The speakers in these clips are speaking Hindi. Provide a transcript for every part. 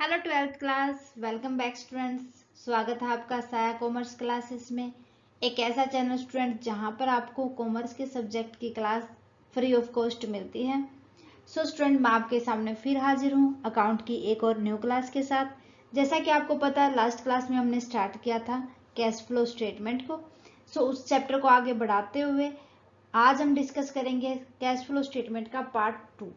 Hello 12th class, welcome back students. स्वागत है आपका साया कॉमर्स क्लासेस में। एक ऐसा चैनल स्टूडेंट जहां पर आपको कॉमर्स के सब्जेक्ट की क्लास फ्री ऑफ कॉस्ट मिलती है। सो स्टूडेंट, मैं आपके सामने फिर हाजिर हूं अकाउंट की एक और न्यू क्लास के साथ। जैसा कि आपको पता है, लास्ट क्लास में हमने स्टार्ट किया था कैश फ्लो स्टेटमेंट को। सो उस चैप्टर को आगे बढ़ाते हुए आज हम डिस्कस करेंगे कैश फ्लो स्टेटमेंट का पार्ट 2।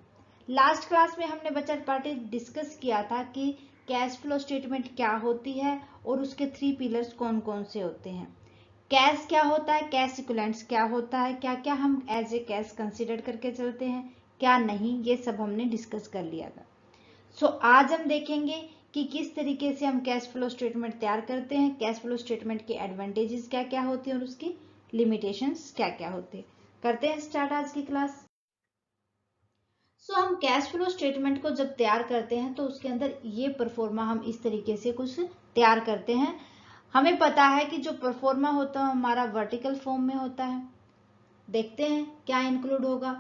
लास्ट क्लास में हमने बच्चा पार्टी डिस्कस किया था कि कैश फ्लो स्टेटमेंट क्या होती है और उसके 3 पिलर्स कौन कौन से होते हैं। कैश क्या होता है, कैश इक्विवेलेंट्स क्या होता है, क्या क्या हम एज ए कैश कंसीडर करके चलते हैं, क्या नहीं, ये सब हमने डिस्कस कर लिया था। सो आज हम देखेंगे कि किस तरीके से हम कैश फ्लो स्टेटमेंट तैयार करते हैं, कैश फ्लो स्टेटमेंट के एडवांटेजेस क्या क्या होते हैं और उसकी लिमिटेशंस क्या क्या होते हैं। करते हैं स्टार्ट आज की क्लास। हम कैश फ्लो स्टेटमेंट को जब तैयार करते हैं तो उसके अंदर ये परफॉर्मा हम इस तरीके से कुछ तैयार करते हैं। हमें पता है कि जो परफॉर्मा होता है हमारा वर्टिकल फॉर्म में होता है। देखते हैं क्या इंक्लूड होगा।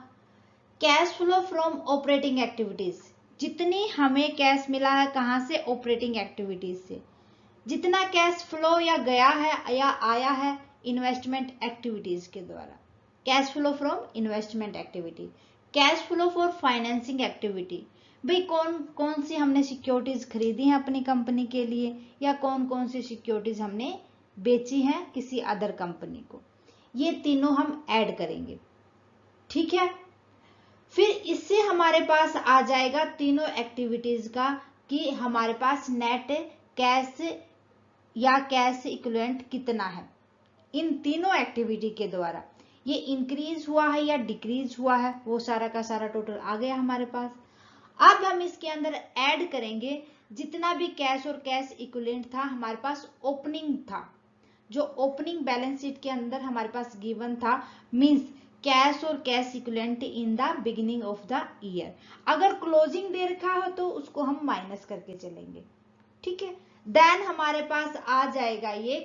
Cash flow from operating activities, जितनी हमें कैश मिला है कहाँ से, ऑपरेटिंग एक्टिविटीज से। जितना कैश फ्लो या गया है या आया है इन्वेस्टमेंट एक्टिविटीज के द्वारा, cash flow from investment activity. Cash flow for financing activity, भाई कौन कौन सी हमने सिक्योरिटीज खरीदी हैं अपनी कंपनी के लिए या कौन कौन सी सिक्योरिटीज हमने बेची हैं किसी अदर कंपनी को। ये तीनों हम ऐड करेंगे, ठीक है। फिर इससे हमारे पास आ जाएगा तीनों एक्टिविटीज का कि हमारे पास नेट कैश या कैश इक्विवेलेंट कितना है। इन तीनों एक्टिविटी के द्वारा ये इंक्रीज हुआ है या डिक्रीज हुआ है, वो सारा का सारा टोटल आ गया हमारे पास। अब हम इसके अंदर ऐड करेंगे जितना भी कैश और कैश इक्विवेलेंट था हमारे पास ओपनिंग था, जो ओपनिंग बैलेंस शीट के अंदर हमारे पास गिवन था, मींस कैश और cash equivalent in the beginning of the year. अगर क्लोजिंग दे रखा हो तो उसको हम माइनस करके चलेंगे, ठीक है। देन हमारे पास आ जाएगा ये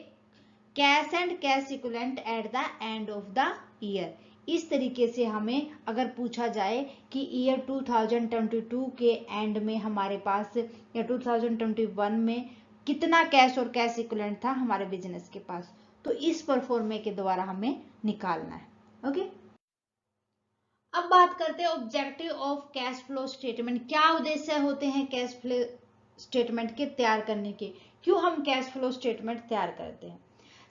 cash and cash equivalent at the end of the year. इस तरीके से हमें अगर पूछा जाए कि ईयर 2022 के एंड में हमारे पास या 2021 में कितना कैश और कैश इक्विवेलेंट था हमारे बिजनेस के पास, तो इस परफॉर्मे के द्वारा हमें निकालना है। ओके, अब बात करते हैं objective of cash flow statement. क्या उद्देश्य होते हैं कैश फ्लो स्टेटमेंट के तैयार करने के, क्यों हम कैश फ्लो स्टेटमेंट तैयार करते हैं।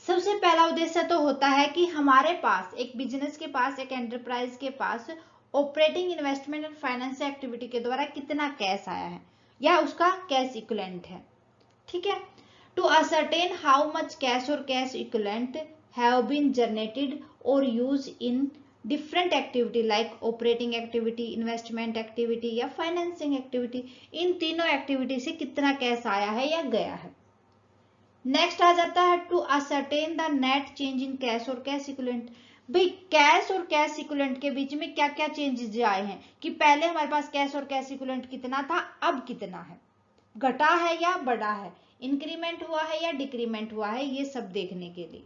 सबसे पहला उद्देश्य तो होता है कि हमारे पास एक बिजनेस के पास, एक एंटरप्राइज के पास ऑपरेटिंग, इन्वेस्टमेंट और फाइनेंशियल एक्टिविटी के द्वारा कितना कैश आया है या उसका कैश इक्विवेलेंट है, ठीक है। To ascertain how much cash और cash equivalent have been generated और use in different activity like operating activity, investment activity या फाइनेंसिंग एक्टिविटी। इन तीनों एक्टिविटी से कितना कैश आया है या गया है। नेक्स्ट आ जाता है to ascertain the net change in cash और कैश इक्विवेलेंट। भाई कैश और कैश इक्विवेलेंट के बीच में क्या क्या चेंजेस आए हैं, कि पहले हमारे पास कैश और कैश इक्विवेलेंट कितना था, अब कितना है, घटा है या बढ़ा है, इंक्रीमेंट हुआ है या डिक्रीमेंट हुआ है, ये सब देखने के लिए।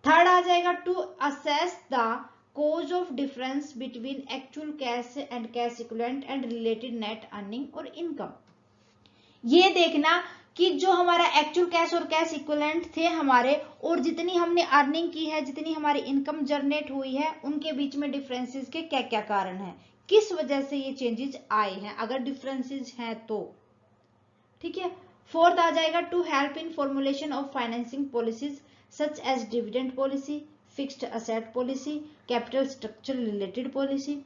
थर्ड आ जाएगा to assess the cause of difference between actual cash and cash equivalent and related net earning और income। ये देखना कि जो हमारा एक्चुअल कैश और कैश इक्विवेलेंट थे हमारे और जितनी हमने अर्निंग की है, जितनी हमारी इनकम जनरेट हुई है, उनके बीच में डिफरेंसेस के क्या क्या कारण हैं, किस वजह से ये चेंजेस आए हैं, अगर डिफरेंसेस हैं तो, ठीक है। फोर्थ आ जाएगा to help in formulation of financing policies such as dividend policy, fixed asset policy, capital structure related policy.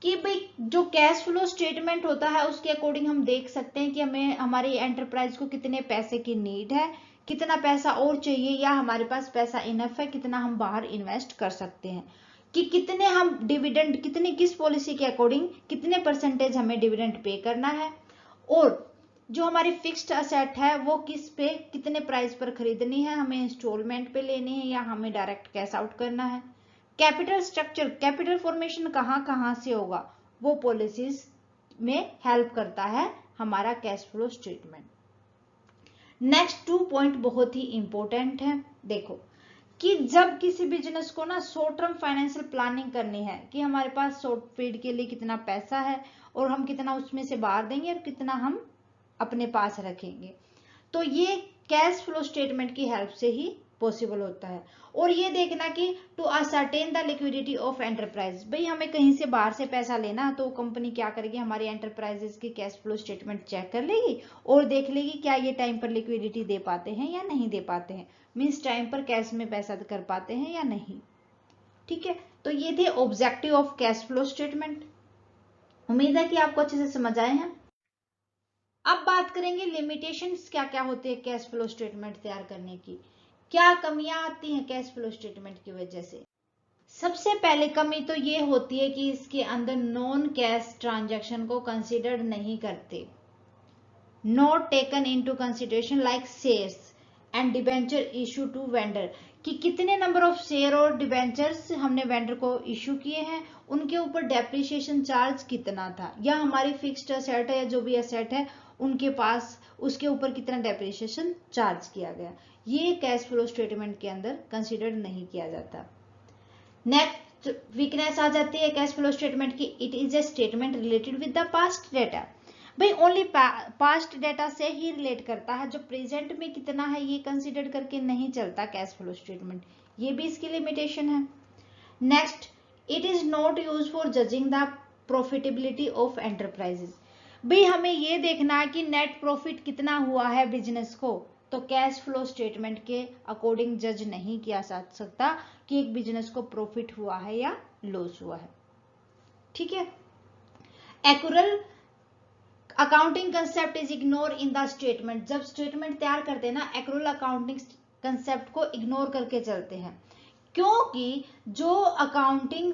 कि भाई जो कैश फ्लो स्टेटमेंट होता है उसके अकॉर्डिंग हम देख सकते हैं कि हमें हमारी एंटरप्राइज को कितने पैसे की नीड है, कितना पैसा और चाहिए या हमारे पास पैसा इनफ है, कितना हम बाहर इन्वेस्ट कर सकते हैं, कि कितने हम डिविडेंड, कितनी किस पॉलिसी के अकॉर्डिंग कितने परसेंटेज हमें डिविडेंड पे करना है, और जो हमारी फिक्स्ड असेट है वो किस पे कितने प्राइस पर खरीदनी है, हमें इंस्टॉलमेंट पे लेनी है या हमें डायरेक्ट कैश आउट करना है। कैपिटल स्ट्रक्चर, कैपिटल फॉर्मेशन कहाँ कहाँ से होगा, वो पॉलिसीज में हेल्प करता है हमारा cash flow statement. Next 2 point बहुत ही इंपॉर्टेंट है। देखो कि जब किसी बिजनेस को ना शॉर्ट टर्म फाइनेंशियल प्लानिंग करनी है कि हमारे पास शॉर्ट पीरियड के लिए कितना पैसा है और हम कितना उसमें से बाहर देंगे और कितना हम अपने पास रखेंगे। तो ये कैश फ्लो स्टेटमेंट की हेल्प से ही पॉसिबल होता है। और ये देखना कि to ascertain the liquidity of enterprise, भाई हमें कहीं से बाहर से पैसा लेना तो कंपनी क्या करेगी, हमारी एंटरप्राइजेस की कैश फ्लो स्टेटमेंट चेक कर लेगी और देख लेगी क्या ये टाइम पर लिक्विडिटी दे पाते हैं या नहीं दे पाते हैं, मीन्स टाइम पर कैश में पैसा कर पाते हैं या नहीं। ठीक है, तो ये थे objective of cash flow statement. उम्मीद है कि आपको अच्छे से समझ आए हैं। अब बात करेंगे लिमिटेशंस क्या क्या होते हैं कैश फ्लो स्टेटमेंट तैयार करने की, क्या कमियां आती हैं कैश फ्लो स्टेटमेंट की वजह से। सबसे पहले कमी तो ये होती है कि इसके अंदर नॉन कैश ट्रांजैक्शन को कंसीडर नहीं करते, not taken into consideration like shares and debenture issue to vendor, कि कितने नंबर ऑफ शेयर और डिबेंचर्स हमने वेंडर को इशू किए हैं, उनके ऊपर डेप्रिसिएशन चार्ज कितना था, या हमारी फिक्स्ड असेट है या जो भी असेट है उनके पास उसके ऊपर कितना डेप्रिसिएशन चार्ज किया गया, ये कैश फ्लो स्टेटमेंट के अंदर कंसीडर नहीं किया जाता। नेक्स्ट वीकनेस आ जाती है कैश फ्लो स्टेटमेंट की, it is a statement related with the past data, भाई ओनली पास्ट डेटा से ही रिलेट करता है, जो प्रेजेंट में कितना है ये कंसीडर करके नहीं चलता कैश फ्लो स्टेटमेंट, ये भी इसकी लिमिटेशन है। Next, it is not use for judging the profitability of enterprises, भाई हमें ये देखना है कि नेट प्रॉफिट कितना हुआ है बिजनेस को, तो कैश फ्लो स्टेटमेंट के अकॉर्डिंग जज नहीं किया जा सकता कि एक बिजनेस को प्रॉफिट हुआ है या लॉस हुआ है। ठीक है, accrual accounting concept is ignore in the statement, जब स्टेटमेंट तैयार करते हैं ना एक्यूरल अकाउंटिंग कंसेप्ट को इग्नोर करके चलते हैं, क्योंकि जो अकाउंटिंग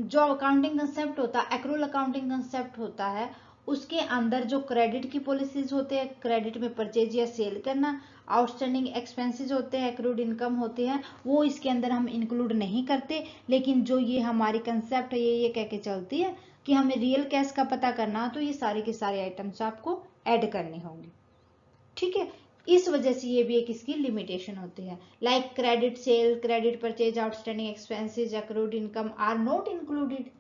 कंसेप्ट होता है, एक्रूअल अकाउंटिंग कंसेप्ट होता है, उसके अंदर जो क्रेडिट की पॉलिसीज होते हैं, क्रेडिट में परचेज या सेल करना, आउटस्टैंडिंग एक्सपेंसेस होते हैं, एक्रूड इनकम होते हैं, वो इसके अंदर हम इंक्लूड नहीं करते। लेकिन जो ये हमारी कंसेप्ट है ये कह के चलती है कि हमें रियल कैश का पता करना, तो ये सारे के सारे आइटम्स आपको ऐड करने होंगे। ठीक है, इस वजह से ये भी एक इसकी लिमिटेशन होती है, like credit sale, credit purchase, outstanding expenses, accrued income are not included.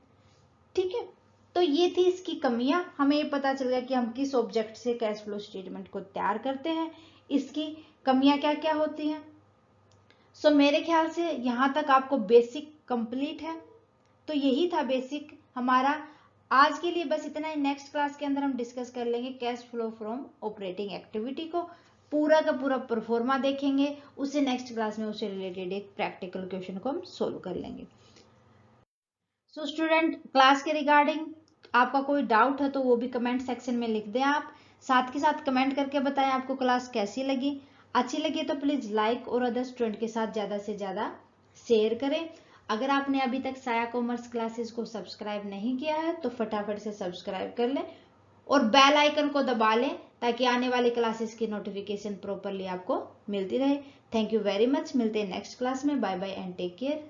ठीक है, तो ये थी इसकी कमियां, हमें ये पता चल गया कि हम किस ऑब्जेक्ट से कैश फ्लो स्टेटमेंट को तैयार करते हैं, इसकी कमियां क्या क्या होती हैं। सो मेरे ख्याल से यहां तक आपको बेसिक कंप्लीट है। तो यही था बेसिक हमारा आज के लिए, बस इतना ही। नेक्स्ट क्लास के अंदर हम डिस्कस कर लेंगे cash flow from operating activity को, पूरा का पूरा परफॉर्मा देखेंगे, उससे नेक्स्ट क्लास में उससे रिलेटेड एक प्रैक्टिकल क्वेश्चन को हम सोल्व कर लेंगे। सो स्टूडेंट, क्लास के रिगार्डिंग आपका कोई डाउट है तो वो भी कमेंट सेक्शन में लिख दें आप, साथ के साथ कमेंट करके बताएं आपको क्लास कैसी लगी। अच्छी लगी तो प्लीज लाइक और अदर स्टूडेंट के साथ ज़्यादा से ज़्यादा शेयर करें। अगर आपने अभी तक साया कॉमर्स क्लासेस को सब्सक्राइब नहीं किया है तो फटाफट से सब्सक्राइब कर लें और बेल आइकन को दबा लें ताकि आने वाली क्लासेस की नोटिफिकेशन प्रॉपरली आपको मिलती रहे। थैंक यू वेरी मच, मिलते हैं नेक्स्ट क्लास में। Bye bye and take care.